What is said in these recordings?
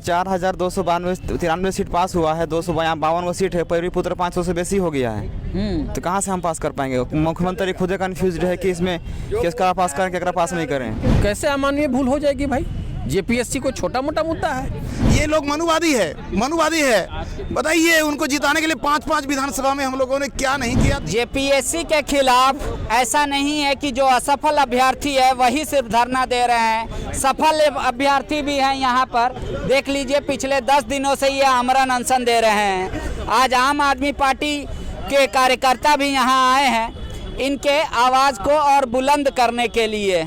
4293 seat पास हुआ है, 252 seat है, पैरवीपुत्र 500 से बेसी हो गया है। तो कहाँ से हम पास कर पाएंगे? मुख्यमंत्री खुद कंफ्यूज है कि इसमें किसका पास करें किसका पास नहीं करें। कैसे अमानवीय भूल हो जाएगी भाई? जेपीएससी को छोटा मोटा मुद्दा है। ये लोग मनुवादी है। बताइए उनको जिताने के लिए 5-5 विधानसभा में हम लोगों ने क्या नहीं किया। जेपीएससी के खिलाफ ऐसा नहीं है कि जो असफल अभ्यर्थी है वही सिर्फ धरना दे रहे हैं, सफल अभ्यर्थी भी हैं यहाँ पर। देख लीजिए पिछले 10 दिनों से ये आमरण अनशन दे रहे हैं। आज आम आदमी पार्टी के कार्यकर्ता भी यहाँ आए हैं इनके आवाज़ को और बुलंद करने के लिए।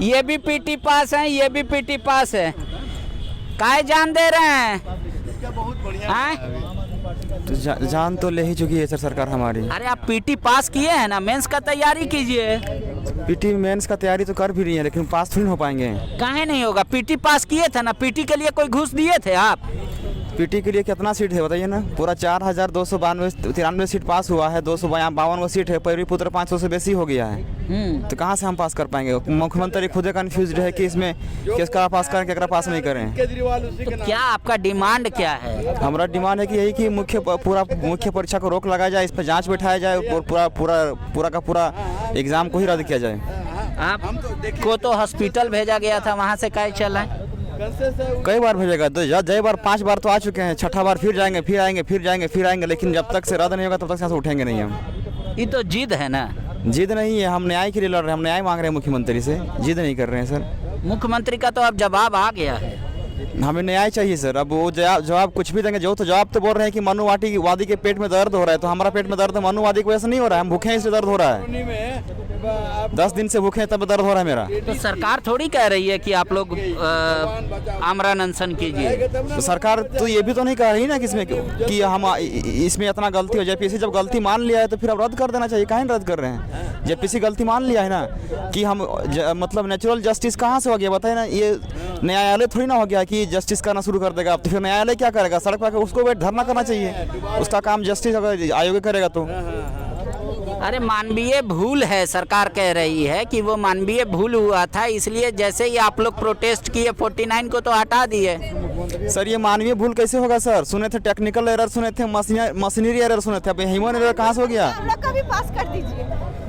ये भी पीटी पास हैं, ये भी पीटी पास है। काहे जान दे रहे हैं? तो जान तो ले ही चुकी है सर सरकार हमारी। अरे आप पीटी पास किए हैं ना, मेंस का तैयारी कीजिए। पीटी मेंस का तैयारी तो कर भी रही है लेकिन पास थोड़ी हो पाएंगे। काहे नहीं होगा? पीटी पास किए थे ना, पीटी के लिए कोई घूस दिए थे आप? पीटी के लिए कितना सीट है बताइए ना? पूरा 4293 सीट पास हुआ है, 252 सीट है, पैरवीपुत्र 500 से बेसी हो गया है। तो कहाँ से हम पास कर पाएंगे? मुख्यमंत्री खुद कंफ्यूज है कि इसमें किसका पास करें किसका पास नहीं करें। तो क्या आपका डिमांड क्या है? हमारा डिमांड है कि यही कि मुख्य परीक्षा को रोक लगाया जाए, इस पर जांच बैठाया जाए और पूरा का पूरा एग्जाम को ही रद्द किया जाए। आपको तो हॉस्पिटल भेजा गया था, वहाँ से काहे चला? कई बार भेजेगा, तो जय बार 5 बार तो आ चुके हैं, छठा बार फिर जाएंगे फिर आएंगे, लेकिन जब तक से रद्द नहीं होगा तब तक से उठेंगे नहीं हम। ये तो जिद है ना? जिद नहीं है, हम न्याय के लिए लड़ रहे हैं, हम न्याय मांग रहे हैं मुख्यमंत्री से, जिद नहीं कर रहे हैं सर। मुख्यमंत्री का तो अब जवाब आ गया है। हमें न्याय चाहिए सर। अब वो जवाब कुछ भी देंगे। जो तो जवाब तो बोल रहे हैं कि मनुवादी के पेट में दर्द हो रहा है, तो हमारा पेट में दर्द मनुवादी की वजह से नहीं हो रहा है, हम भूखे हैं इसलिए दर्द हो रहा है। 10 दिन से भूखे हैं तब दर्द हो रहा है मेरा। तो सरकार थोड़ी कह रही है कि आप लोग आमरण अनशन कीजिए। तो सरकार तो ये भी तो नहीं कह रही ना कि हम इसमें इतना गलती हो जाए। जेपीएससी जब गलती मान लिया है तो फिर अब रद्द कर देना चाहिए। काहे रद्द कर रहे हैं? जेपीएससी गलती मान लिया है ना कि हम मतलब नेचुरल जस्टिस कहाँ से हो गया बताए ना? ये न्यायालय थोड़ी ना हो गया कि जस्टिस करना शुरू कर देगा। अब तो फिर न्यायालय क्या करेगा? सड़क पर उसको धरना करना चाहिए। उसका काम जस्टिस अगर आयोग करेगा तो। अरे मानवीय भूल है, सरकार कह रही है कि वो मानवीय भूल हुआ था, इसलिए जैसे ही आप लोग प्रोटेस्ट किए 49 को तो हटा दिए। सर ये मानवीय भूल कैसे होगा सर? सुने थे टेक्निकल एरर, सुने थे मशीनरी एरर, सुने थे, अब ह्यूमन एरर कहाँ से हो गया? हम लोग का भी पास कर दीजिए।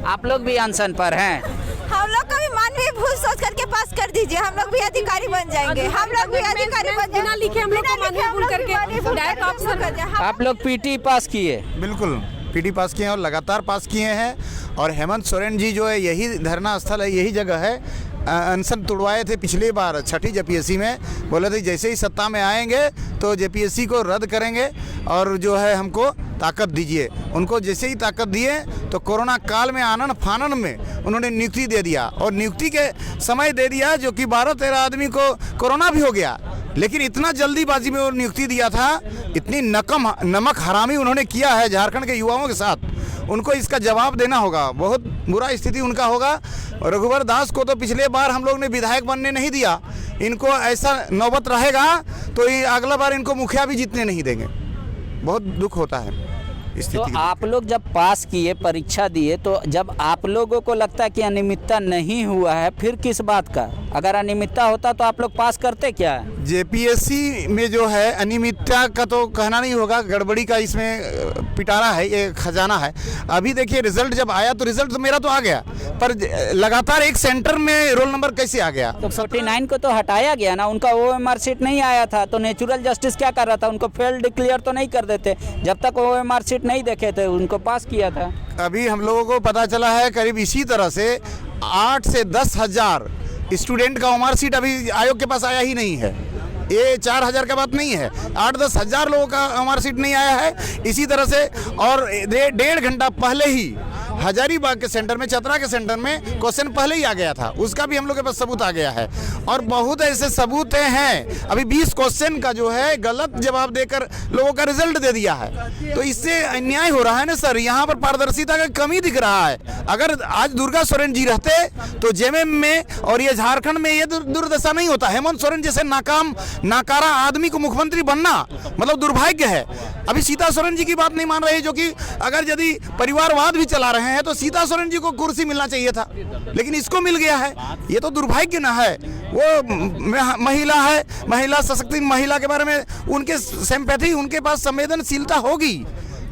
आप लोग भी अनशन पर हैं? हम लोग का भी मानवीय भूल सोच करके पास कर दीजिए, हम लोग भी अधिकारी बन जाएंगे। हम लोग भी अधिकारी बन बिना लिखे हम लोग को मानवीय भूल करके डायरेक्ट ऑप्शन कर जाए। आप लोग पीटी पास किए? बिल्कुल पीटी पास किए हैं और लगातार पास किए हैं। और हेमंत सोरेन जी जो है यही धरना स्थल है, यही जगह है। अनशन तुड़वाए थे पिछली बार छठी जेपीएससी में, बोले थे जैसे ही सत्ता में आएंगे तो जेपीएससी को रद्द करेंगे और जो है हमको ताकत दीजिए। उनको जैसे ही ताकत दिए तो कोरोना काल में आनन फानन में उन्होंने नियुक्ति दे दिया और नियुक्ति के समय दे दिया जो कि 12-13 आदमी को कोरोना भी हो गया। लेकिन इतना जल्दीबाजी में वो नियुक्ति दिया था, इतनी नमक हरामी उन्होंने किया है झारखंड के युवाओं के साथ। उनको इसका जवाब देना होगा, बहुत बुरा स्थिति उनका होगा। और रघुवर दास को तो पिछले बार हम लोग ने विधायक बनने नहीं दिया, इनको ऐसा नौबत रहेगा तो अगला बार इनको मुखिया भी जीतने नहीं देंगे। बहुत दुख होता है। तो आप लोग जब पास किए, परीक्षा दिए, तो जब आप लोगों को लगता है कि अनियमितता नहीं हुआ है, फिर किस बात का? अगर अनियमितता होता तो आप लोग पास करते क्या? जेपीएससी में जो है अनियमितता का तो कहना नहीं होगा, गड़बड़ी का इसमें पिटारा है, ये खजाना है। अभी देखिए रिजल्ट जब आया तो रिजल्ट तो मेरा तो आ गया, पर लगातार एक सेंटर में रोल नंबर कैसे आ गया? तो 49 को तो हटाया गया ना, उनका OMR सीट नहीं आया था, तो नेचुरल जस्टिस क्या कर रहा था? उनको फेल डिक्लेयर तो नहीं कर देते, जब तक OMR सीट नहीं देखे थे उनको पास किया था। अभी हम लोगों को पता चला है करीब इसी तरह से 8 से 10 हज़ार स्टूडेंट का OMR सीट अभी आयोग के पास आया ही नहीं है। ये 4,000 का बात नहीं है, 8-10 हज़ार लोगों का OMR सीट नहीं आया है इसी तरह से। और 1.5 घंटा पहले ही हजारीबाग के सेंटर में, चतरा के सेंटर में क्वेश्चन पहले ही आ गया था, उसका भी हम लोग के पास सबूत आ गया है। और बहुत ऐसे सबूत हैं, अभी 20 क्वेश्चन का जो है गलत जवाब देकर लोगों का रिजल्ट दे दिया है। तो इससे अन्याय हो रहा है ना सर, यहाँ पर पारदर्शिता का कमी दिख रहा है। अगर आज दुर्गा सोरेन जी रहते तो जेएमएम में और ये झारखंड में ये दुर्दशा नहीं होता। हेमंत सोरेन जैसे नाकारा आदमी को मुख्यमंत्री बनना मतलब दुर्भाग्य है। अभी सीता सोरेन जी की बात नहीं मान रहे, जो कि अगर यदि परिवारवाद भी चला रहे हैं तो सीता सोरेन जी को कुर्सी मिलना चाहिए था, लेकिन इसको मिल गया है। ये तो दुर्भाग्य ना है। वो महिला है, महिला सशक्ति, महिला के बारे में उनके सिंपैथी, उनके पास संवेदनशीलता होगी,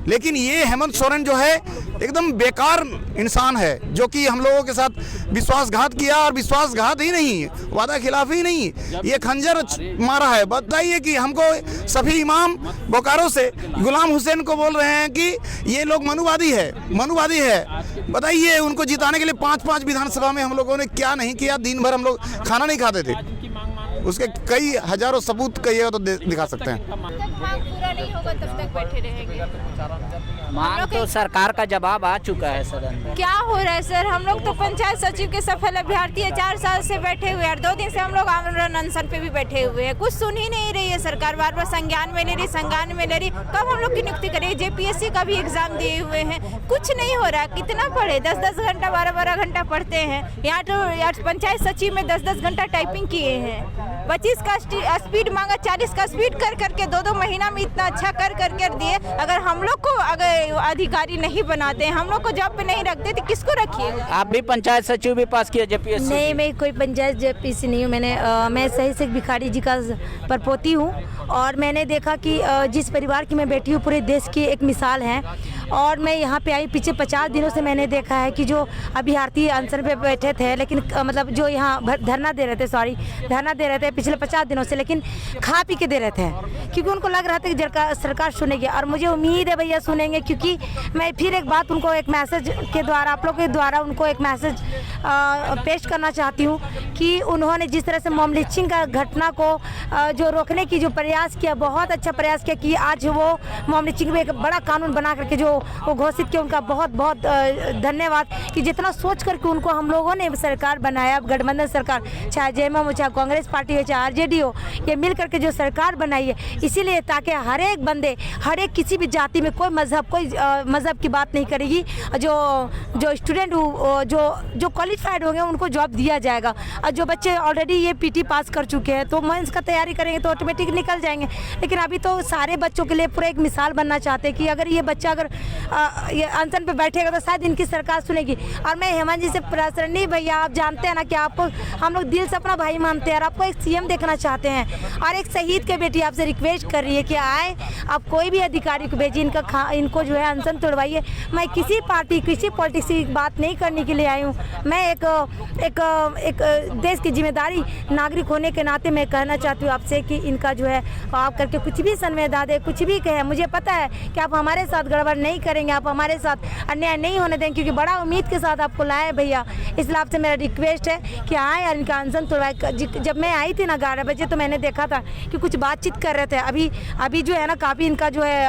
लेकिन ये हेमंत सोरेन जो है एकदम बेकार इंसान है, जो कि हम लोगों के साथ विश्वासघात किया, और विश्वासघात ही नहीं, वादा खिलाफी ही नहीं, ये खंजर मारा है। बताइए कि हमको सभी इमाम बोकारो से गुलाम हुसैन को बोल रहे हैं कि ये लोग मनुवादी है। बताइए उनको जिताने के लिए 5-5 विधानसभा में हम लोगों ने क्या नहीं किया। दिन भर हम लोग खाना नहीं खाते थे, उसके कई हजारों सबूत कहिएगा तो दिखा सकते हैं। मांग पूरा नहीं होगा तब तक बैठे रहेंगे। मांग तो सरकार का जवाब आ चुका है सदन में। क्या हो रहा है सर? हम लोग तो पंचायत सचिव के सफल अभ्यर्थी है, 4 साल से बैठे हुए हैं, और 2 दिन से हम लोग आमरण अनशन पे भी बैठे हुए हैं। कुछ सुन ही नहीं रही है सरकार, बार बार संज्ञान में ले रही। कब हम लोग की नियुक्ति करेगी? जेपीएससी का भी एग्जाम दिए हुए हैं, कुछ नहीं हो रहा। कितना पढ़े? 10-10 घंटा 12-12 घंटा पढ़ते हैं। यहाँ तो पंचायत सचिव में 10-10 घंटा टाइपिंग किए हैं। 25 का स्पीड मांगा, 40 का स्पीड कर करके 2-2 महीना में इतना अच्छा कर दिए। अगर हम लोग को अगर अधिकारी नहीं बनाते, हम लोग को जॉब पे नहीं रखते, तो किसको रखिए? आप भी पंचायत सचिव भी पास किया जेपीएससी? नहीं, मैं कोई पंचायत जेपीएससी नहीं हूँ। मैं सही से भिखारी जी का परपोती हूँ, और मैंने देखा कि जिस परिवार की मैं बेटी हूँ पूरे देश की एक मिसाल है। और मैं यहाँ पे आई, पीछे 50 दिनों से मैंने देखा है कि जो अभ्यर्थी अनशन पे बैठे थे, लेकिन मतलब जो यहाँ धरना दे रहे थे पिछले 50 दिनों से, लेकिन खा पी के दे रहे थे, क्योंकि उनको लग रहा था कि सरकार सुनेगी। और मुझे उम्मीद है भैया सुनेंगे, क्योंकि मैं फिर एक बात उनको एक मैसेज के द्वारा, आप लोग के द्वारा उनको एक मैसेज पेश करना चाहती हूँ कि उन्होंने जिस तरह से मॉम लिंचिंग का घटना को जो रोकने की जो प्रयास किया, बहुत अच्छा प्रयास किया कि आज वो मॉम लिंचिंग में एक बड़ा कानून बना करके जो वो घोषित किया। उनका बहुत बहुत धन्यवाद कि जितना सोच करके उनको हम लोगों ने सरकार बनाया, गठबंधन सरकार, चाहे जेएमएम हो, चाहे कांग्रेस पार्टी हो, चाहे आरजेडी हो, ये मिल करके जो सरकार बनाई है, इसीलिए ताकि हर एक बंदे, हर एक किसी भी जाति में कोई मज़हब की बात नहीं करेगी। जो स्टूडेंट जो क्वालिफाइड होंगे उनको जॉब दिया जाएगा। और जो बच्चे ऑलरेडी ये पीटी पास कर चुके हैं तो मेंस का तैयारी करेंगे तो ऑटोमेटिक निकल जाएंगे। लेकिन अभी तो सारे बच्चों के लिए पूरा एक मिसाल बनना चाहते हैं कि अगर ये बच्चा अगर ये अनशन पे बैठेगा तो शायद इनकी सरकार सुनेगी। और मैं हेमंत जी से प्रश्न, नहीं भैया, आप जानते हैं ना कि आपको हम लोग दिल से अपना भाई मानते हैं और आपको एक सीएम देखना चाहते हैं। और एक शहीद के बेटी आपसे रिक्वेस्ट कर रही है कि आए, आप कोई भी अधिकारी को भेजिए, इनको जो है अनशन तोड़वाइए। मैं किसी पार्टी, किसी पॉलिटिक्स की बात नहीं करने के लिए आई हूँ। मैं एक देश की जिम्मेदारी नागरिक होने के नाते मैं कहना चाहती हूँ आपसे कि इनका जो है आप करके कुछ भी संवेदना दे, कुछ भी कहे। मुझे पता है कि आप हमारे साथ गड़बड़ नहीं करेंगे, आप हमारे साथ अन्याय नहीं होने देंगे, क्योंकि बड़ा उम्मीद के साथ आपको लाए भैया। इसलिए आपसे मेरा रिक्वेस्ट है कि आए और इनका अनशन तोड़वाए। जब मैं आई थी ना 11 बजे तो मैंने देखा था कि कुछ बातचीत कर रहे थे। अभी जो है ना काफ़ी इनका जो है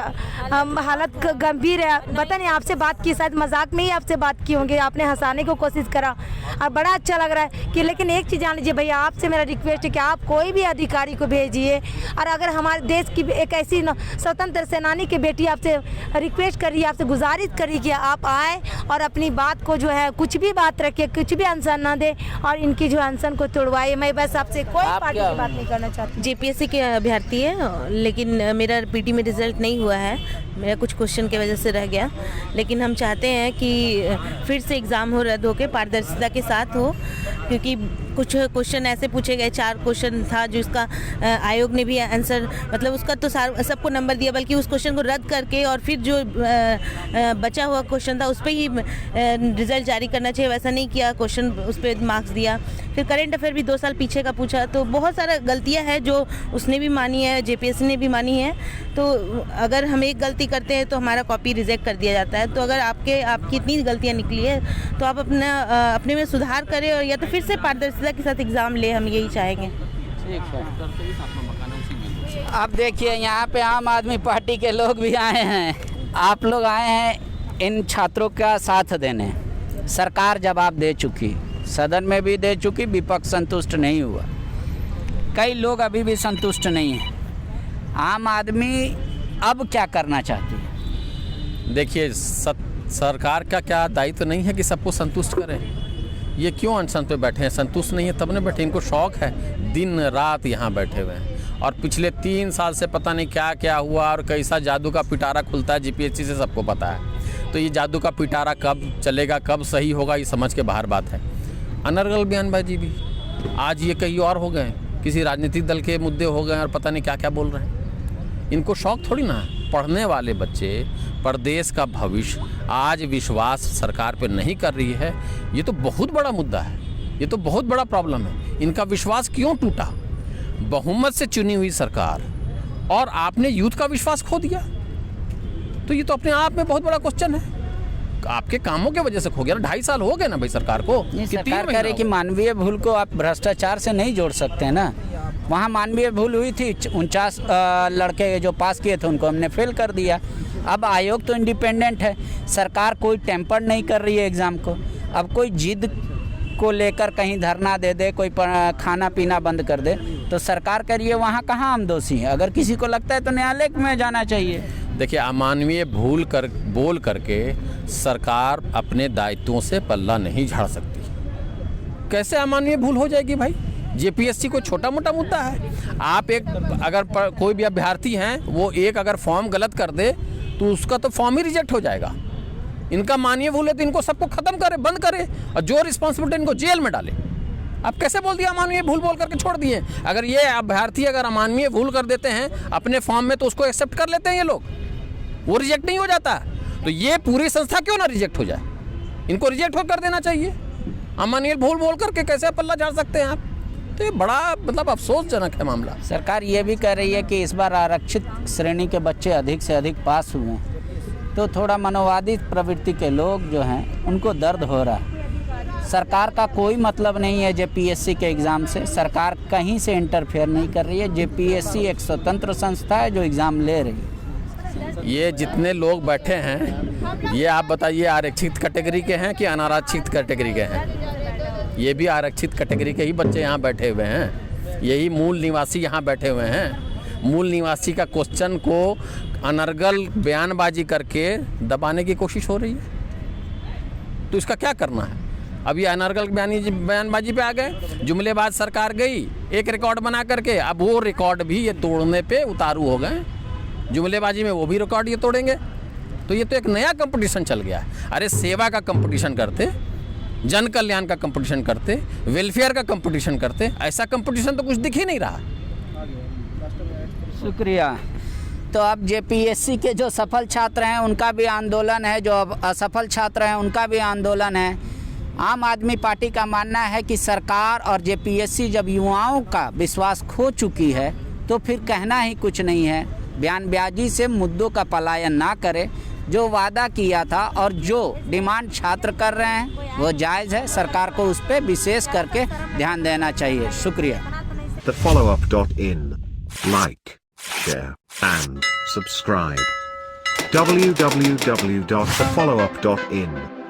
हालत गंभीर है। पता नहीं आपसे बात की, शायद मजाक में ही आपसे बात की होंगे, आपने हंसाने की कोशिश करा और बड़ा अच्छा लग रहा है कि। लेकिन एक चीज़ जान लीजिए भैया, आपसे मेरा रिक्वेस्ट है कि आप कोई भी अधिकारी को भेजिए। और अगर हमारे देश की एक ऐसी स्वतंत्र सेनानी की बेटी आपसे रिक्वेस्ट कर रही है, आपसे गुजारिश कर रही है कि आप आए और अपनी बात को जो है कुछ भी बात रखिए, कुछ भी अनशन ना दे और इनकी जो अनशन को तोड़वाइए। मैं बस आपसे कोई पार्टी की बात नहीं करना चाहती। जेपीएससी के अभ्यर्थी है, लेकिन मेरा पीटी में रिजल्ट नहीं हुआ है, मेरा कुछ क्वेश्चन की वजह से रह गया। लेकिन हम चाहते हैं कि फिर से एग्ज़ाम हो, रद्द होकर पारदर्शिता के साथ हो, क्योंकि कुछ क्वेश्चन ऐसे पूछे गए, 4 क्वेश्चन था जो इसका आयोग ने भी आंसर, मतलब उसका तो सबको नंबर दिया, बल्कि उस क्वेश्चन को रद्द करके और फिर जो बचा हुआ क्वेश्चन था उस पर ही रिज़ल्ट जारी करना चाहिए, वैसा नहीं किया, क्वेश्चन उस पर मार्क्स दिया। फिर करेंट अफेयर भी 2 साल पीछे का पूछा, तो बहुत सारा गलतियाँ हैं जो उसने भी मानी है, जेपीएससी ने भी मानी है। तो अगर हम एक गलती करते हैं तो हमारा कॉपी रिजेक्ट कर दिया जाता है। तो अगर आपकी इतनी गलतियाँ निकली है तो आप अपने में सुधार करें और या तो फिर से पारदर्शिता के साथ एग्ज़ाम ले, हम यही चाहेंगे। अब देखिए यहाँ पे आम आदमी पार्टी के लोग भी आए हैं, आप लोग आए हैं इन छात्रों का साथ देने। सरकार जवाब दे चुकी, सदन में भी दे चुकी, विपक्ष संतुष्ट नहीं हुआ, कई लोग अभी भी संतुष्ट नहीं हैं। आम आदमी अब क्या करना चाहती है? देखिए, सरकार का क्या दायित्व नहीं है कि सबको संतुष्ट करें। ये क्यों अनशन पे बैठे हैं? संतुष्ट नहीं है तब न बैठे, इनको शौक है, दिन रात यहाँ बैठे हुए हैं। और पिछले 3 साल से पता नहीं क्या क्या हुआ और कैसा जादू का पिटारा खुलता है जीपीएससी से, सबको पता है। तो ये जादू का पिटारा कब चलेगा, कब सही होगा, ये समझ के बाहर बात है। अनर्गल बयानबाजी भी, आज ये कहीं और हो गए, किसी राजनीतिक दल के मुद्दे हो गए और पता नहीं क्या क्या बोल रहे हैं। इनको शौक थोड़ी ना है। पढ़ने वाले बच्चे, प्रदेश का भविष्य आज विश्वास सरकार पे नहीं कर रही है, ये तो बहुत बड़ा मुद्दा है, ये तो बहुत बड़ा प्रॉब्लम है। इनका विश्वास क्यों टूटा? बहुमत से चुनी हुई सरकार और आपने यूथ का विश्वास खो दिया, तो ये तो अपने आप में बहुत बड़ा क्वेश्चन है। आपके कामों की वजह से खो गया ना। 2.5 साल हो गए ना भाई सरकार को। सरकार कह रही कि मानवीय भूल को आप भ्रष्टाचार से नहीं जोड़ सकते हैं ना। वहाँ मानवीय भूल हुई थी, 49 लड़के जो पास किए थे उनको हमने फेल कर दिया। अब आयोग तो इंडिपेंडेंट है, सरकार कोई टेम्पर नहीं कर रही है एग्ज़ाम को। अब कोई जिद को लेकर कहीं धरना दे दे, कोई खाना पीना बंद कर दे, तो सरकार कह रही है वहाँ कहाँ हम दोषी हैं। अगर किसी को लगता है तो न्यायालय में जाना चाहिए। देखिए, अमानवीय भूल बोल करके सरकार अपने दायित्वों से पल्ला नहीं झाड़ सकती। कैसे अमानवीय भूल हो जाएगी भाई? जेपीएससी को छोटा मोटा मुद्दा है। आप कोई भी अभ्यर्थी हैं, वो अगर फॉर्म गलत कर दे तो उसका तो फॉर्म ही रिजेक्ट हो जाएगा। इनका मानवीय भूल है तो इनको सबको खत्म करे, बंद करे और जो रिस्पॉन्सिबिलिटी इनको जेल में डाले। आप कैसे बोल दिया अमानवीय भूल बोल करके छोड़ दिए? अगर ये अभ्यर्थी अगर अमानवीय भूल कर देते हैं अपने फॉर्म में तो उसको एक्सेप्ट कर लेते हैं ये लोग, वो रिजेक्ट नहीं हो जाता। तो ये पूरी संस्था क्यों ना रिजेक्ट हो जाए? इनको रिजेक्ट कर देना चाहिए। अमानवीय भूल बोल करके कैसे पल्ला झाड़ सकते हैं आप? तो ये बड़ा अफसोसजनक है मामला। सरकार ये भी कह रही है कि इस बार आरक्षित श्रेणी के बच्चे अधिक से अधिक पास हुए हैं, तो थोड़ा मनोवादी प्रवृत्ति के लोग जो हैं उनको दर्द हो रहा है। सरकार का कोई मतलब नहीं है जेपीएससी के एग्ज़ाम से, सरकार कहीं से इंटरफेयर नहीं कर रही है। जेपीएससी एक स्वतंत्र संस्था है जो एग्ज़ाम ले रही है। ये जितने लोग बैठे हैं, ये आप बताइए आरक्षित कैटेगरी के हैं कि अनारक्षित कैटेगरी के हैं? ये भी आरक्षित कैटेगरी के ही बच्चे यहाँ बैठे हुए हैं, यही मूल निवासी यहाँ बैठे हुए हैं। मूल निवासी का क्वेश्चन को अनर्गल बयानबाजी करके दबाने की कोशिश हो रही है। तो इसका क्या करना है? अब ये अनर्गल बयानबाजी पे आ गए, जुमलेबाज सरकार गई एक रिकॉर्ड बना करके, अब वो रिकॉर्ड भी ये तोड़ने पे उतारू हो गए। जुमलेबाजी में वो भी रिकॉर्ड ये तोड़ेंगे। तो ये तो एक नया कंपटीशन चल गया है। अरे सेवा का कंपटीशन करते, जन कल्याण का कंपटीशन करते, वेलफेयर का कंपटीशन करते, ऐसा कंपटीशन तो कुछ दिख ही नहीं रहा। शुक्रिया। तो अब जेपीएससी के जो सफल छात्र हैं उनका भी आंदोलन है, जो अब असफल छात्र हैं उनका भी आंदोलन है। आम आदमी पार्टी का मानना है कि सरकार और जेपीएससी जब युवाओं का विश्वास खो चुकी है तो फिर कहना ही कुछ नहीं है। बयानबाजी से मुद्दों का पलायन ना करे। जो वादा किया था और जो डिमांड छात्र कर रहे हैं वो जायज़ है, सरकार को उस पर विशेष करके ध्यान देना चाहिए। शुक्रिया। TheFollowUp.in. Like, share and subscribe. www.thefollowup.in